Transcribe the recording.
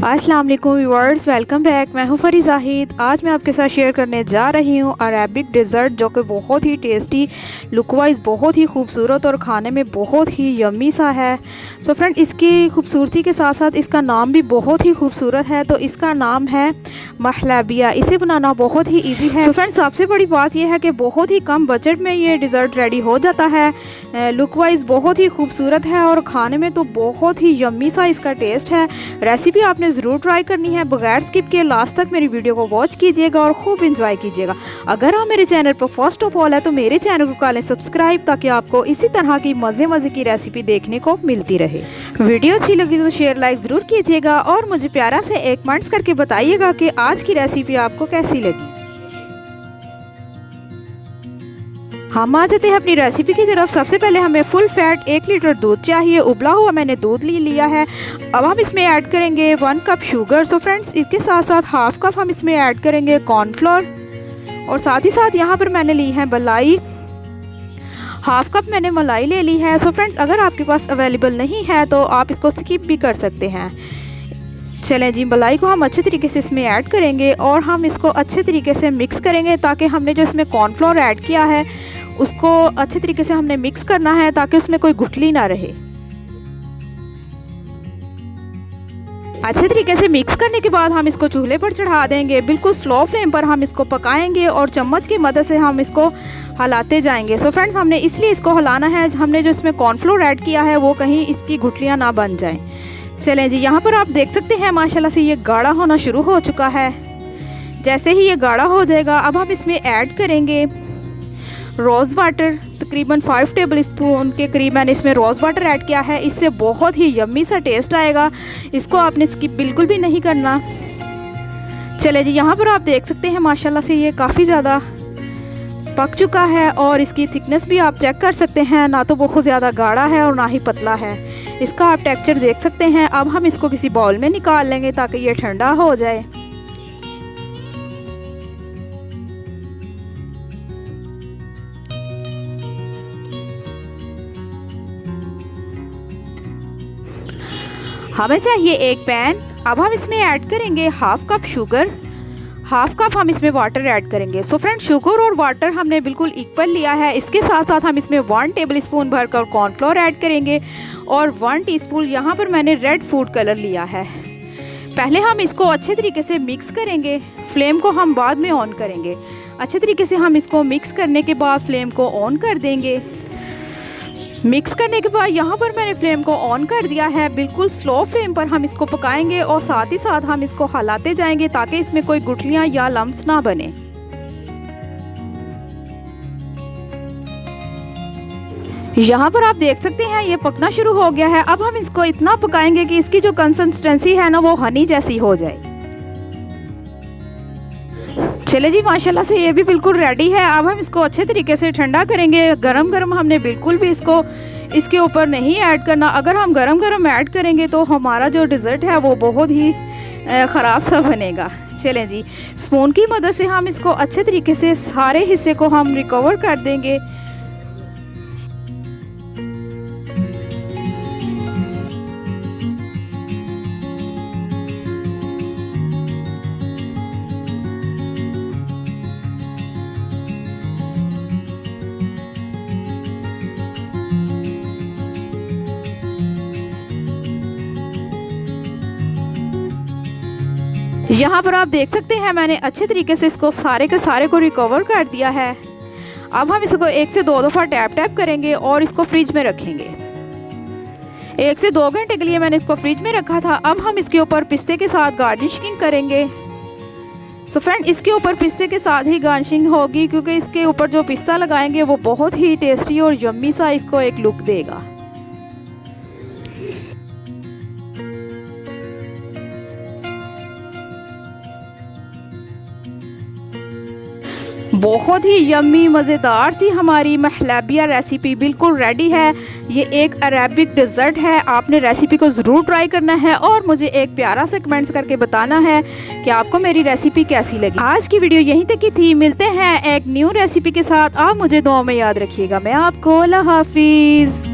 अस्सलाम वालेकुम viewers, welcome back. मैं हूं फरी जाहिद। आज मैं आपके साथ शेयर करने जा रही हूं अरेबिक डेज़र्ट, जो कि बहुत ही टेस्टी, लुक वाइज बहुत ही खूबसूरत और खाने में बहुत ही यम्मी सा है। सो फ्रेंड, इसकी खूबसूरती के साथ साथ इसका नाम भी बहुत ही खूबसूरत है। तो इसका नाम है महलाबिया। इसे बनाना बहुत ही ईजी है। सो फ्रेंड, सबसे बड़ी बात यह है कि बहुत ही कम बजट में ये डिज़र्ट रेडी हो जाता है। लुक वाइज बहुत ही खूबसूरत है और खाने में तो बहुत ही यम्मी सा इसका टेस्ट है। रेसिपी आपने ज़रूर ट्राई करनी है, बगैर स्किप किए लास्ट तक मेरी वीडियो को वॉच कीजिएगा और खूब इंजॉय कीजिएगा। अगर आप मेरे चैनल पर फर्स्ट ऑफ ऑल है तो मेरे चैनल को कर लें सब्सक्राइब, ताकि आपको इसी तरह की मज़े की रेसिपी देखने को मिलती रहे। वीडियो अच्छी लगी तो शेयर लाइक ज़रूर कीजिएगा और मुझे प्यारा से एक कमेंट्स करके बताइएगा कि आज की रेसिपी आपको कैसी लगी। हम आ जाते हैं अपनी रेसिपी की तरफ। सबसे पहले हमें फुल फैट 1 लीटर दूध चाहिए। उबला हुआ मैंने दूध लिया है। अब हम इसमें ऐड करेंगे 1 कप शुगर। सो फ्रेंड्स, इसके साथ साथ हाफ कप हम इसमें ऐड करेंगे कॉर्नफ्लोर, और साथ ही साथ यहाँ पर मैंने ली है मलाई। हाफ कप मैंने मलाई ले ली है। सो फ्रेंड्स, अगर आपके पास अवेलेबल नहीं है तो आप इसको स्किप भी कर सकते हैं। चलें जी, मलाई को हम अच्छे तरीके से इसमें ऐड करेंगे और हम इसको अच्छे तरीके से मिक्स करेंगे, ताकि हमने जो इसमें कॉर्नफ्लोर ऐड किया है उसको अच्छे तरीके से हमने मिक्स करना है, ताकि उसमें कोई गुठली ना रहे। अच्छे तरीके से मिक्स करने के बाद हम इसको चूल्हे पर चढ़ा देंगे। बिल्कुल स्लो फ्लेम पर हम इसको पकाएंगे और चम्मच की मदद से हम इसको हिलाते जाएंगे। सो फ्रेंड्स, हमने इसलिए इसको हिलाना है, हमने जो इसमें कॉर्नफ्लोर ऐड किया है वो कहीं इसकी गुठलियाँ ना बन जाएं। चलें जी, यहाँ पर आप देख सकते हैं माशाल्लाह से ये गाढ़ा होना शुरू हो चुका है। जैसे ही ये गाढ़ा हो जाएगा, अब हम इसमें ऐड करेंगे रोज़ वाटर। तकरीबन 5 टेबल स्पून के करीब मैंने इसमें रोज़ वाटर ऐड किया है। इससे बहुत ही यम्मी सा टेस्ट आएगा। इसको आपने स्किप बिल्कुल भी नहीं करना। चले जी, यहाँ पर आप देख सकते हैं माशाल्लाह से ये काफ़ी ज़्यादा पक चुका है और इसकी थिकनेस भी आप चेक कर सकते हैं। ना तो बहुत ज़्यादा गाढ़ा है और ना ही पतला है। इसका आप टेक्सचर देख सकते हैं। अब हम इसको किसी बाउल में निकाल लेंगे ताकि ये ठंडा हो जाए। हमें चाहिए एक पैन। अब हम इसमें ऐड करेंगे half cup sugar, half cup हम इसमें वाटर ऐड करेंगे। सो फ्रेंड, शुगर और वाटर हमने बिल्कुल इक्वल लिया है। इसके साथ साथ हम इसमें 1 टेबल स्पून भरकर कॉर्नफ्लोर ऐड करेंगे और 1 टीस्पून यहाँ पर मैंने रेड फूड कलर लिया है। पहले हम इसको अच्छे तरीके से मिक्स करेंगे। फ्लेम को हम बाद में ऑन करेंगे। अच्छे तरीके से हम इसको मिक्स करने के बाद फ्लेम को ऑन कर देंगे। मिक्स करने के बाद यहाँ पर मैंने फ्लेम को ऑन कर दिया है। बिल्कुल स्लो फ्लेम पर हम इसको पकाएंगे और साथ ही साथ हम इसको हिलाते जाएंगे, ताकि इसमें कोई गुठलियाँ या लम्स ना बने। यहाँ पर आप देख सकते हैं ये पकना शुरू हो गया है। अब हम इसको इतना पकाएंगे कि इसकी जो कंसिस्टेंसी है ना, वो हनी जैसी हो जाए। चले जी, माशाल्लाह से ये भी बिल्कुल रेडी है। अब हम इसको अच्छे तरीके से ठंडा करेंगे। गरम गरम हमने बिल्कुल भी इसको इसके ऊपर नहीं ऐड करना। अगर हम गरम गरम ऐड करेंगे तो हमारा जो डिज़र्ट है वो बहुत ही ख़राब सा बनेगा। चलें जी, स्पून की मदद से हम इसको अच्छे तरीके से सारे हिस्से को हम रिकवर कर देंगे। यहाँ पर आप देख सकते हैं मैंने अच्छे तरीके से इसको सारे के सारे को रिकवर कर दिया है। अब हम इसको 1 से 2 दफ़ा टैप करेंगे और इसको फ्रिज में रखेंगे। 1 से 2 घंटे के लिए मैंने इसको फ्रिज में रखा था। अब हम इसके ऊपर पिस्ते के साथ गार्निशिंग करेंगे। सो फ्रेंड, इसके ऊपर पिस्ते के साथ ही गार्निशिंग होगी, क्योंकि इसके ऊपर जो पिस्ता लगाएंगे वो बहुत ही टेस्टी और यम्मी सा इसको एक लुक देगा। बहुत ही यम्मी मज़ेदार सी हमारी महलाबिया रेसिपी बिल्कुल रेडी है। ये एक अरेबिक डिज़र्ट है। आपने रेसिपी को ज़रूर ट्राई करना है और मुझे एक प्यारा सा कमेंट्स करके बताना है कि आपको मेरी रेसिपी कैसी लगी। आज की वीडियो यहीं तक की थी। मिलते हैं एक न्यू रेसिपी के साथ। आप मुझे दुआ में याद रखिएगा। मैं आपको अल्लाह हाफिज़।